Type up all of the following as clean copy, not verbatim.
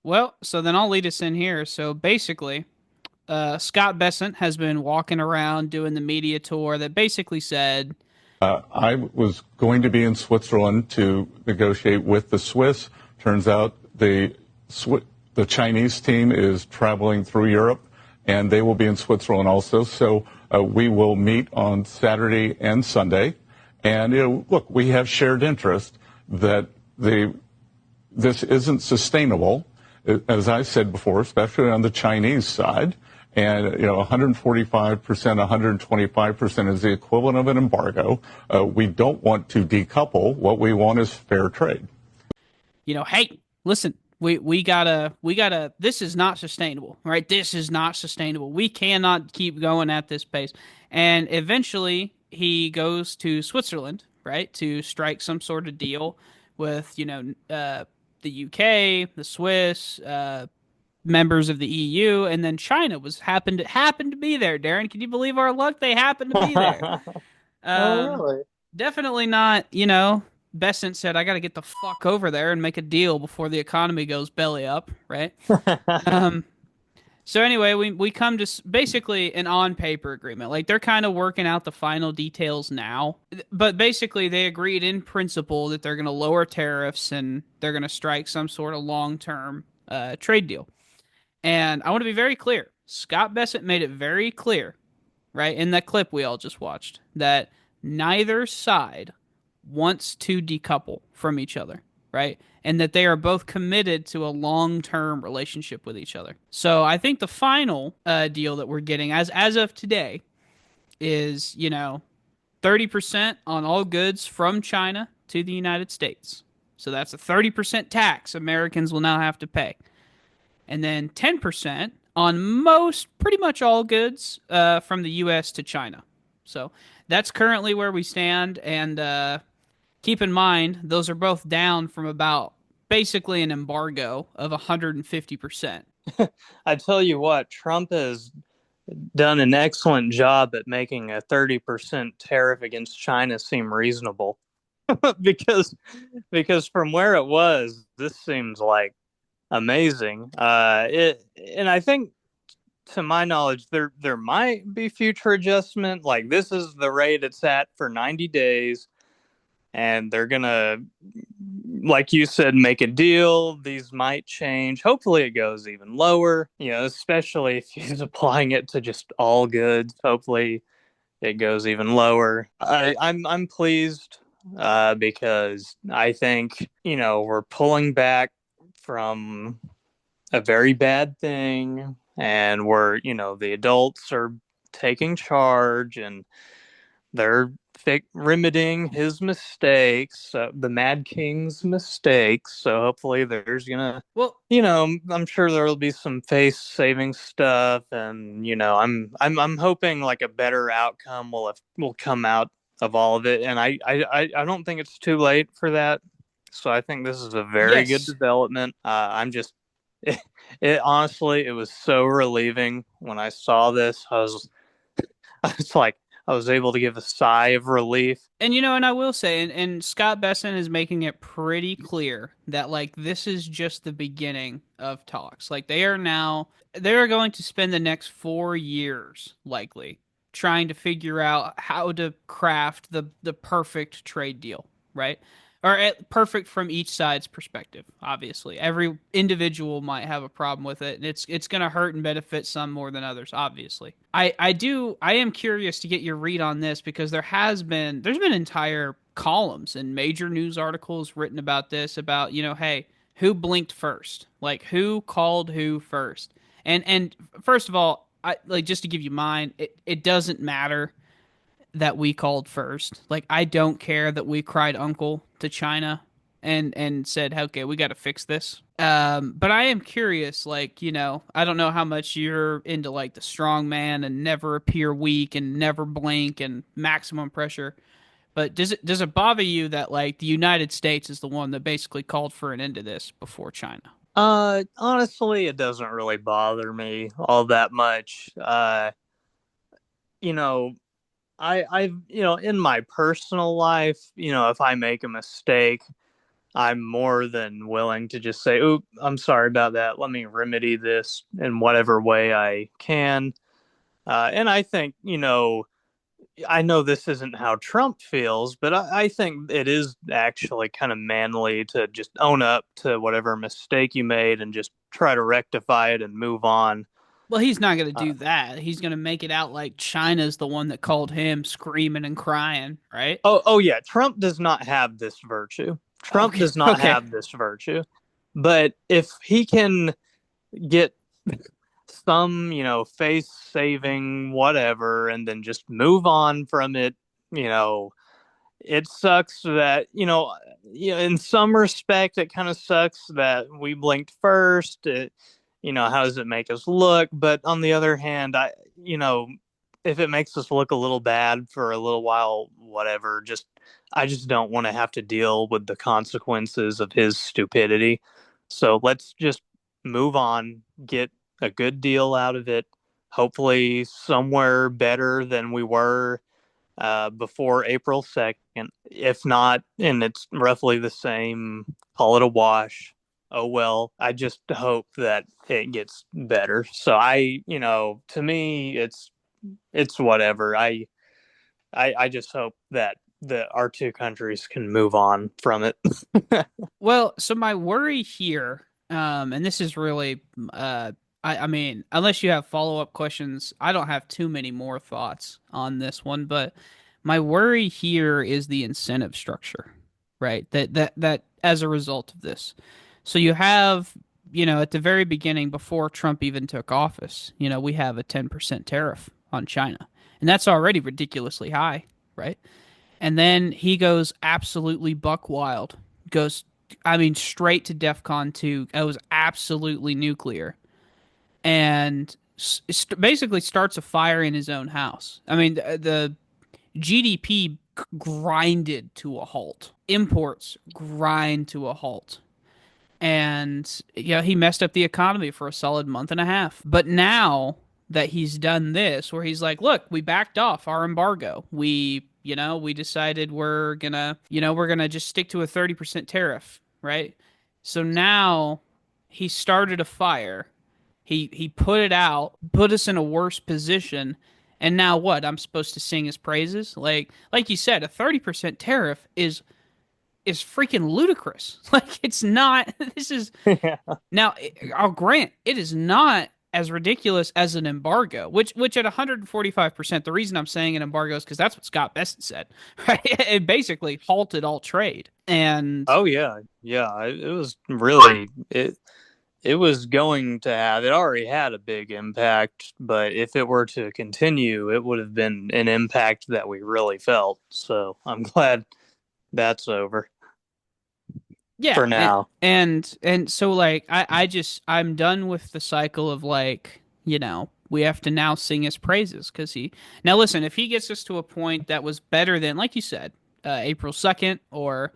Well, so then I'll lead us in here. So basically, Scott Bessent has been walking around doing the media tour that basically said, I was going to be in Switzerland to negotiate with the Swiss. Turns out the Chinese team is traveling through Europe, and they will be in Switzerland also. So we will meet on Saturday and Sunday. And look, we have shared interest that this isn't sustainable, as I said before, especially on the Chinese side. And, 145%, 125% is the equivalent of an embargo. We don't want to decouple. What we want is fair trade. hey, listen, we gotta this is not sustainable, right? This is not sustainable. We cannot keep going at this pace. And eventually he goes to Switzerland, right, to strike some sort of deal with, the UK, the Swiss, members of the EU, and then China happened to be there. Darren, can you believe our luck? They happened to be there. Oh, Um, really? Definitely not. Bessent said, "I got to get the fuck over there and make a deal before the economy goes belly up." Right. Um, so anyway, we come to basically an on paper agreement. Like they're kind of working out the final details now, but basically they agreed in principle that they're going to lower tariffs and they're going to strike some sort of long term trade deal. And I want to be very clear. Scott Bessent made it very clear, right, in that clip we all just watched, that neither side wants to decouple from each other, right? And that they are both committed to a long-term relationship with each other. So I think the final deal that we're getting, as of today, is 30% on all goods from China to the United States. So that's a 30% tax Americans will now have to pay, and then 10% on pretty much all goods from the U.S. to China. So that's currently where we stand. And keep in mind, those are both down from about basically an embargo of 150%. I tell you what, Trump has done an excellent job at making a 30% tariff against China seem reasonable. because because from where it was, this seems like amazing. And I think, to my knowledge, there might be future adjustment. Like this is the rate it's at for 90 days, and they're gonna, like you said, make a deal. These might change. Hopefully, it goes even lower. Especially if he's applying it to just all goods. Hopefully, it goes even lower. I'm pleased because I think we're pulling back from a very bad thing, and the adults are taking charge, and they're remedying his mistakes, the Mad King's mistakes. So hopefully there's gonna, Well, I'm sure there'll be some face saving stuff, and I'm hoping like a better outcome will come out of all of it, and I don't think it's too late for that. So I think this is a very good yes. development. I'm just it honestly, it was so relieving when I saw this. I was like, I was able to give a sigh of relief. And I will say, and Scott Besson is making it pretty clear that like this is just the beginning of talks. Like they are going to spend the next 4 years likely trying to figure out how to craft the perfect trade deal, right? Or perfect from each side's perspective. Obviously, every individual might have a problem with it, and it's going to hurt and benefit some more than others. Obviously, I am curious to get your read on this because there's been entire columns and major news articles written about this, about hey, who blinked first, like who called who first, and first of all, I like, just to give you mine, it doesn't matter that we called first. Like I don't care that we cried uncle to China and said, okay, we got to fix this. But I am curious, like, I don't know how much you're into like the strong man and never appear weak and never blink and maximum pressure. But does it bother you that like the United States is the one that basically called for an end to this before China? Honestly, it doesn't really bother me all that much. You know, in my personal life, if I make a mistake, I'm more than willing to just say, "Oop, I'm sorry about that. Let me remedy this in whatever way I can." And I think, I know this isn't how Trump feels, but I think it is actually kind of manly to just own up to whatever mistake you made and just try to rectify it and move on. Well, he's not going to Uh, do that. He's going to make it out like China's the one that called him screaming and crying, right? oh yeah, Trump does not have this virtue. Trump Okay, does not okay. have this virtue. But if he can get some, face saving whatever and then just move on from it, you know, it sucks that, in some respect it kind of sucks that we blinked first. How does it make us look? But on the other hand, you know, if it makes us look a little bad for a little while, whatever, I just don't want to have to deal with the consequences of his stupidity. So let's just move on, get a good deal out of it, hopefully somewhere better than we were before April 2nd. If not, and it's roughly the same, call it a wash. Oh well, I just hope that it gets better. So to me, it's whatever. I just hope that our two countries can move on from it. Well, so my worry here, and this is really, I mean, unless you have follow-up questions, I don't have too many more thoughts on this one, but my worry here is the incentive structure, right? That as a result of this. So you have, at the very beginning, before Trump even took office, we have a 10% tariff on China, and that's already ridiculously high, right? And then he goes absolutely buck wild. Goes, I mean, straight to DEFCON 2. It was absolutely nuclear. And basically starts a fire in his own house. I mean, the GDP grinded to a halt. Imports grind to a halt. And he messed up the economy for a solid month and a half. But now that he's done this, where he's like, look, we backed off our embargo. We decided we're gonna just stick to a 30% tariff, right? So now he started a fire. He put it out, put us in a worse position. And now what? I'm supposed to sing his praises? Like you said, a 30% tariff is freaking ludicrous. Like it's not. This is Yeah. now. I'll grant it is not as ridiculous as an embargo, which at 145%. The reason I'm saying an embargo is because that's what Scott Bessent said. Right? It basically halted all trade, and Oh yeah, yeah. It was really it was going to have it already had a big impact, but if it were to continue, it would have been an impact that we really felt. So I'm glad that's over yeah, for now. and so like I'm done with the cycle of like we have to now sing his praises because he now listen if he gets us to a point that was better than like you said April 2nd or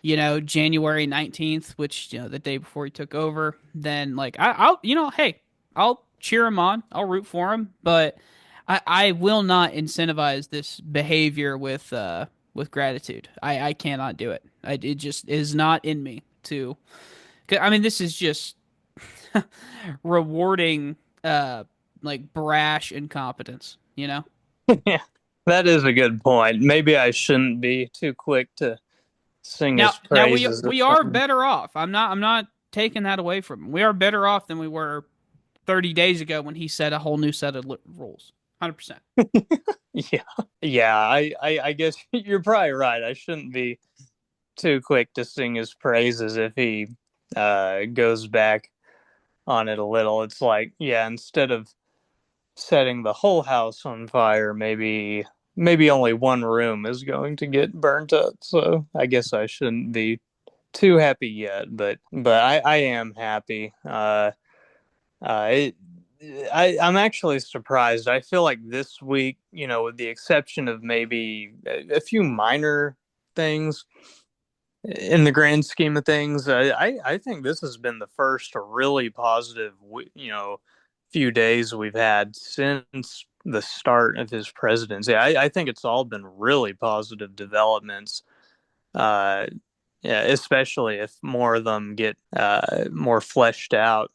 January 19th, which, the day before he took over, then like I'll, hey, I'll cheer him on. I'll root for him, but I will not incentivize this behavior with gratitude. I cannot do it. It just is not in me to. I mean, this is just rewarding like brash incompetence, you know? Yeah, that is a good point. Maybe I shouldn't be too quick to sing Now, his now we praises. we are better off. I'm not taking that away from him. We are better off than we were 30 days ago when he set a whole new set of rules. 100%. Yeah, yeah. I guess you're probably right. I shouldn't be too quick to sing his praises if he goes back on it a little. It's like, yeah, instead of setting the whole house on fire, maybe only one room is going to get burnt up. So I guess I shouldn't be too happy yet, but I am happy. It, I'm actually surprised. I feel like this week, with the exception of maybe a few minor things, in the grand scheme of things, I think this has been the first really positive, few days we've had since the start of his presidency. I think it's all been really positive developments. Uh, Yeah, especially if more of them get more fleshed out.